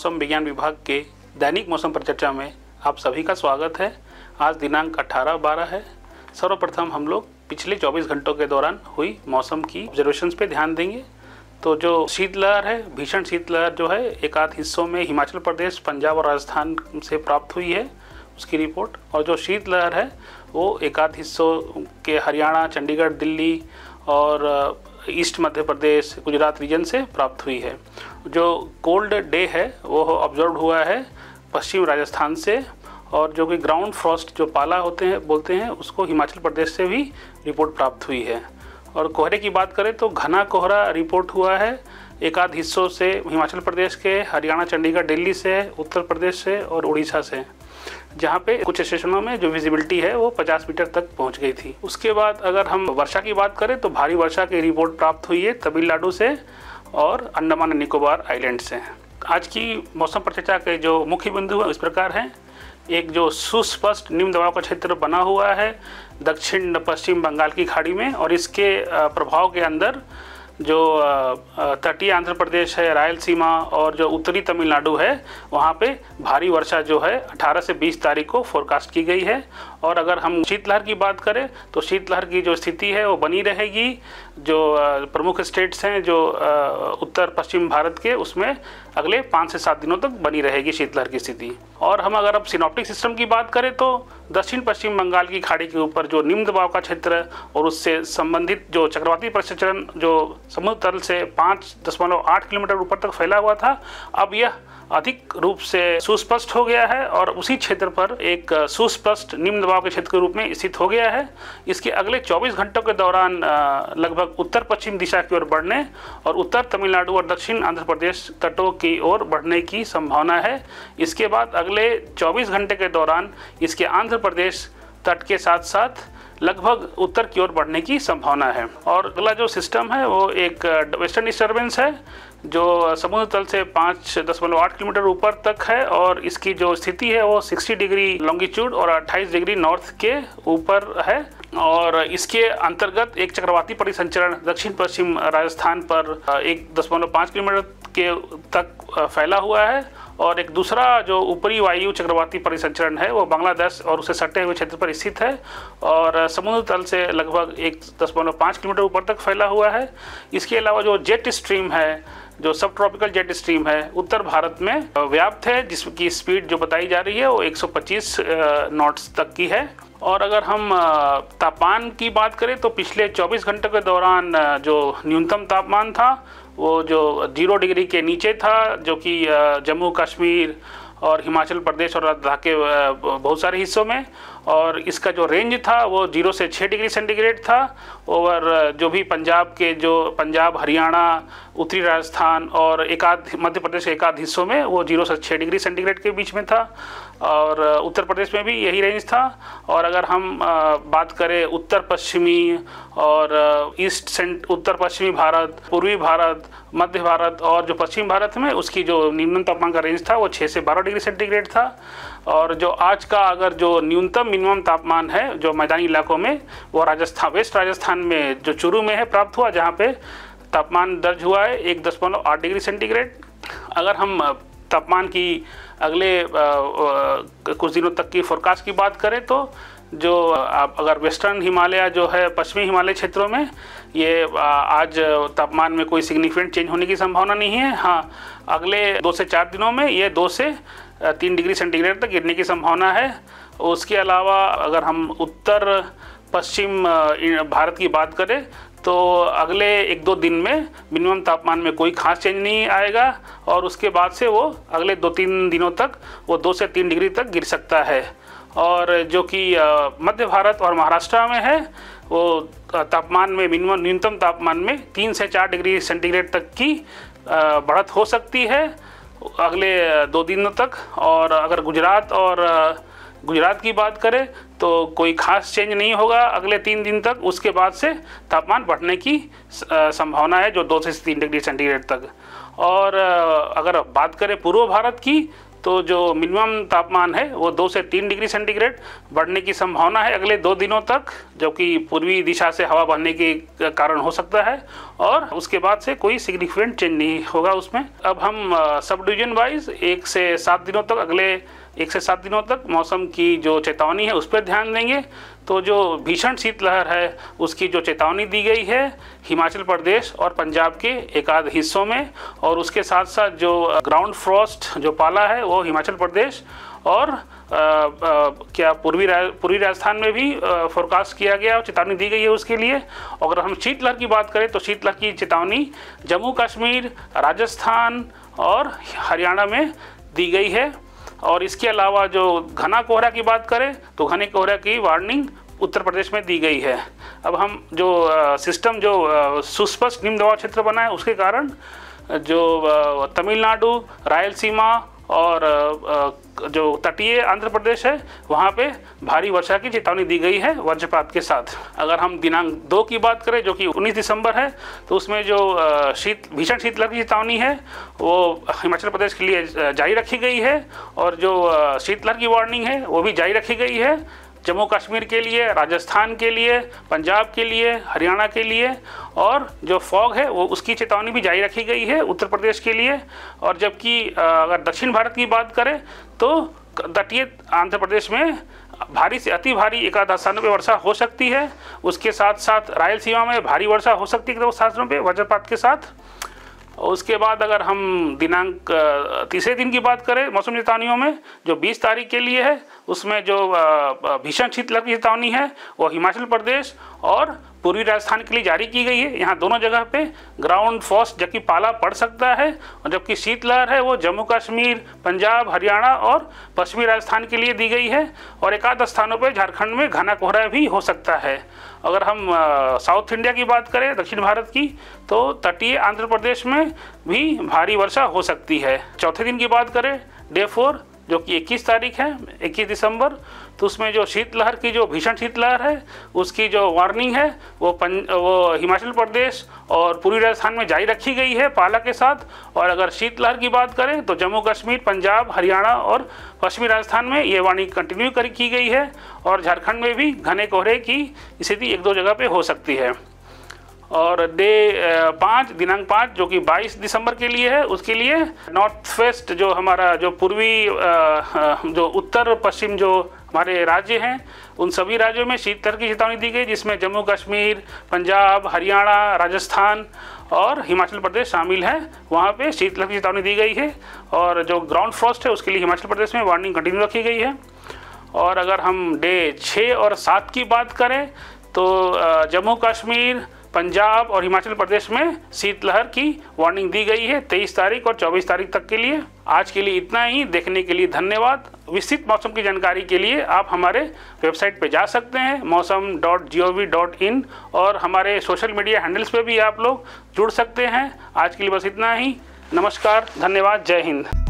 मौसम विज्ञान विभाग के दैनिक मौसम परिचर्चा में आप सभी का स्वागत है। आज दिनांक 18/12 है। सर्वप्रथम हम लोग पिछले 24 घंटों के दौरान हुई मौसम की ऑब्जर्वेशंस पे ध्यान देंगे। तो जो शीतलहर है, भीषण शीतलहर जो है एक आध हिस्सों में हिमाचल प्रदेश, पंजाब और राजस्थान से प्राप्त हुई है उसकी रिपोर्ट, और जो शीतलहर है वो एक आध हिस्सों के हरियाणा, चंडीगढ़, दिल्ली और ईस्ट मध्य प्रदेश, गुजरात रीजन से प्राप्त हुई है। जो कोल्ड डे है वो ऑब्जर्व हुआ है पश्चिम राजस्थान से, और जो कि ग्राउंड फ्रॉस्ट जो पाला बोलते हैं उसको हिमाचल प्रदेश से भी रिपोर्ट प्राप्त हुई है। और कोहरे की बात करें तो घना कोहरा रिपोर्ट हुआ है एक आध हिस्सों से हिमाचल प्रदेश के, हरियाणा, चंडीगढ़, दिल्ली से, उत्तर प्रदेश से और उड़ीसा से, जहाँ पे कुछ स्टेशनों में जो विजिबिलिटी है वो 50 मीटर तक पहुँच गई थी। उसके बाद अगर हम वर्षा की बात करें तो भारी वर्षा की रिपोर्ट प्राप्त हुई है तमिलनाडु से और अंडमान निकोबार आइलैंड से। आज की मौसम परिचर्चा के जो मुख्य बिंदु इस प्रकार हैं। एक जो सुस्पष्ट निम्न दबाव का क्षेत्र बना हुआ है दक्षिण पश्चिम बंगाल की खाड़ी में, और इसके प्रभाव के अंदर जो तटीय आंध्र प्रदेश है, रायलसीमा और जो उत्तरी तमिलनाडु है वहाँ पे भारी वर्षा जो है 18 से 20 तारीख को फोरकास्ट की गई है। और अगर हम शीतलहर की बात करें तो शीतलहर की जो स्थिति है वो बनी रहेगी। जो प्रमुख स्टेट्स हैं जो उत्तर पश्चिम भारत के, उसमें अगले 5 से 7 दिनों तक बनी रहेगी शीतलहर की स्थिति। और हम अगर अब सिनॉप्टिक सिस्टम की बात करें तो दक्षिण पश्चिम बंगाल की खाड़ी के ऊपर जो निम्न दबाव का क्षेत्र और उससे संबंधित जो चक्रवाती परिसंचरण जो समुद्र तल से 5.8 किलोमीटर ऊपर तक फैला हुआ था, अब यह अधिक रूप से सुस्पष्ट हो गया है और उसी क्षेत्र पर एक सुस्पष्ट निम्न दबाव के क्षेत्र के रूप में स्थित हो गया है। इसके अगले 24 घंटों के दौरान लगभग उत्तर पश्चिम दिशा की ओर बढ़ने और उत्तर तमिलनाडु और दक्षिण आंध्र प्रदेश तटों की ओर बढ़ने की संभावना है। इसके बाद अगले 24 घंटे के दौरान इसके आंध्र प्रदेश तट के साथ साथ लगभग उत्तर की ओर बढ़ने की संभावना है। और अगला जो सिस्टम है वो एक वेस्टर्न डिस्टर्बेंस है जो समुद्र तल से 5.8 किलोमीटर ऊपर तक है, और इसकी जो स्थिति है वो 60 डिग्री लॉन्गिट्यूड और 28 डिग्री नॉर्थ के ऊपर है। और इसके अंतर्गत एक चक्रवाती परिसंचरण दक्षिण पश्चिम राजस्थान पर 1.5 किलोमीटर के तक फैला हुआ है, और एक दूसरा जो ऊपरी वायु चक्रवाती परिसंचरण है वो बांग्लादेश और उसे सटे हुए क्षेत्र पर स्थित है और समुद्र तल से लगभग 1.5 किलोमीटर ऊपर तक फैला हुआ है। इसके अलावा जो जेट स्ट्रीम है, जो सब ट्रॉपिकल जेट स्ट्रीम है, उत्तर भारत में व्याप्त है, जिसकी स्पीड जो बताई जा रही है वो 125 नॉट्स तक की है। और अगर हम तापमान की बात करें तो पिछले 24 घंटों के दौरान जो न्यूनतम तापमान था वो जो 0 डिग्री के नीचे था, जो कि जम्मू कश्मीर और हिमाचल प्रदेश और लद्दाख के बहुत सारे हिस्सों में, और इसका जो रेंज था वो 0 से 6 डिग्री सेंटीग्रेड था। और जो भी पंजाब, हरियाणा, उत्तरी राजस्थान और मध्य प्रदेश के एक आध हिस्सों में वो 0 से 6 डिग्री सेंटीग्रेड के बीच में था, और उत्तर प्रदेश में भी यही रेंज था। और अगर हम बात करें उत्तर पश्चिमी और उत्तर पश्चिमी भारत, पूर्वी भारत, मध्य भारत और जो पश्चिम भारत में, उसकी जो न्यूनतम तापमान का रेंज था वो 6 से 12 डिग्री सेंटीग्रेड था। और जो आज का अगर जो न्यूनतम मिनिमम तापमान है जो मैदानी इलाकों में, वो वेस्ट राजस्थान में जो चूरू में है प्राप्त हुआ, जहाँ पे तापमान दर्ज हुआ है 1.8 डिग्री सेंटीग्रेड। अगर हम तापमान की अगले कुछ दिनों तक की फोरकास्ट की बात करें तो जो अगर वेस्टर्न हिमालय जो है पश्चिमी हिमालय क्षेत्रों में, ये आज तापमान में कोई सिग्निफिकेंट चेंज होने की संभावना नहीं है। हाँ, अगले 2 से 4 दिनों में ये 2 से 3 डिग्री सेंटीग्रेड तक गिरने की संभावना है। उसके अलावा अगर हम उत्तर पश्चिम भारत की बात करें तो अगले 1-2 दिन में मिनिमम तापमान में कोई खास चेंज नहीं आएगा, और उसके बाद से वो अगले 2-3 दिनों तक वो 2 से 3 डिग्री तक गिर सकता है। और जो कि मध्य भारत और महाराष्ट्र में है वो तापमान में न्यूनतम तापमान में 3 से 4 डिग्री सेंटीग्रेड तक की बढ़त हो सकती है अगले 2 दिनों तक। और अगर गुजरात की बात करें तो कोई खास चेंज नहीं होगा अगले 3 दिन तक। उसके बाद से तापमान बढ़ने की संभावना है जो 2 से 3 डिग्री सेंटीग्रेड तक। और अगर बात करें पूर्व भारत की तो जो मिनिमम तापमान है वो 2 से 3 डिग्री सेंटीग्रेड बढ़ने की संभावना है अगले 2 दिनों तक, जो कि पूर्वी दिशा से हवा बहने के कारण हो सकता है, और उसके बाद से कोई सिग्निफिकेंट चेंज नहीं होगा उसमें। अब हम सब डिवीजन वाइज 1 से 7 दिनों तक, अगले 1 से 7 दिनों तक मौसम की जो चेतावनी है उस पर ध्यान देंगे। तो जो भीषण शीतलहर है उसकी जो चेतावनी दी गई है हिमाचल प्रदेश और पंजाब के एकाध हिस्सों में, और उसके साथ साथ जो ग्राउंड फ्रॉस्ट जो पाला है वो हिमाचल प्रदेश और क्या पूर्वी राजस्थान में भी फोरकास्ट किया गया और चेतावनी दी गई है उसके लिए। अगर हम शीतलहर की बात करें तो शीतलहर की चेतावनी जम्मू कश्मीर, राजस्थान और हरियाणा में दी गई है। और इसके अलावा जो घना कोहरा की बात करें तो घने कोहरा की वार्निंग उत्तर प्रदेश में दी गई है। अब हम जो सिस्टम जो सुस्पष्ट निम्न दबाव क्षेत्र बना है उसके कारण जो तमिलनाडु, रायलसीमा और जो तटीय आंध्र प्रदेश है वहाँ पे भारी वर्षा की चेतावनी दी गई है वज्रपात के साथ। अगर हम दिनांक 2 की बात करें जो कि 19 दिसंबर है, तो उसमें जो भीषण शीतलहर की चेतावनी है वो हिमाचल प्रदेश के लिए जारी रखी गई है, और जो शीतलहर की वार्निंग है वो भी जारी रखी गई है जम्मू कश्मीर के लिए, राजस्थान के लिए, पंजाब के लिए, हरियाणा के लिए, और जो फॉग है वो उसकी चेतावनी भी जारी रखी गई है उत्तर प्रदेश के लिए। और जबकि अगर दक्षिण भारत की बात करें तो तटीय आंध्र प्रदेश में भारी से अति भारी एकाध स्थानों पर वर्षा हो सकती है। उसके साथ साथ रायलसीमा में भारी वर्षा हो सकती है कुछ स्थानों पर वज्रपात के साथ। उसके बाद अगर हम दिनांक तीसरे दिन की बात करें मौसम चेतावनियों में, जो 20 तारीख के लिए है उसमें जो भीषण शीतलहर की चेतावनी है वो हिमाचल प्रदेश और पूर्वी राजस्थान के लिए जारी की गई है। यहाँ दोनों जगह पे ग्राउंड फ्रॉस्ट जबकि पाला पड़ सकता है, और जबकि शीतलहर है वो जम्मू कश्मीर, पंजाब, हरियाणा और पश्चिमी राजस्थान के लिए दी गई है, और एकाध स्थानों पर झारखंड में घना कोहरा भी हो सकता है। अगर हम साउथ इंडिया की बात करें, दक्षिण भारत की, तो तटीय आंध्र प्रदेश में भी भारी वर्षा हो सकती है। चौथे दिन की बात करें डे 4 जो कि 21 तारीख है, 21 दिसंबर, तो उसमें जो शीतलहर की जो भीषण शीतलहर है उसकी जो वार्निंग है वो हिमाचल प्रदेश और पूर्वी राजस्थान में जारी रखी गई है पाला के साथ। और अगर शीतलहर की बात करें तो जम्मू कश्मीर, पंजाब, हरियाणा और पश्चिमी राजस्थान में ये वार्निंग कंटिन्यू की गई है, और झारखंड में भी घने कोहरे की स्थिति 1-2 जगह पे हो सकती है। और डे 5 दिनांक 5 जो कि 22 दिसंबर के लिए है, उसके लिए नॉर्थ वेस्ट जो हमारा जो पूर्वी जो उत्तर पश्चिम जो हमारे राज्य हैं उन सभी राज्यों में शीतलहर की चेतावनी दी गई, जिसमें जम्मू कश्मीर, पंजाब, हरियाणा, राजस्थान और हिमाचल प्रदेश शामिल है। वहाँ पे शीतलहर की चेतावनी दी गई है, और जो ग्राउंड फ्रॉस्ट है उसके लिए हिमाचल प्रदेश में वार्निंग कंटिन्यू रखी गई है। और अगर हम डे 6 और 7 की बात करें तो जम्मू कश्मीर, पंजाब और हिमाचल प्रदेश में शीतलहर की वार्निंग दी गई है 23 तारीख और 24 तारीख तक के लिए। आज के लिए इतना ही। देखने के लिए धन्यवाद। विस्तृत मौसम की जानकारी के लिए आप हमारे वेबसाइट पे जा सकते हैं मौसम.gov.in, और हमारे सोशल मीडिया हैंडल्स पे भी आप लोग जुड़ सकते हैं। आज के लिए बस इतना ही। नमस्कार, धन्यवाद, जय हिंद।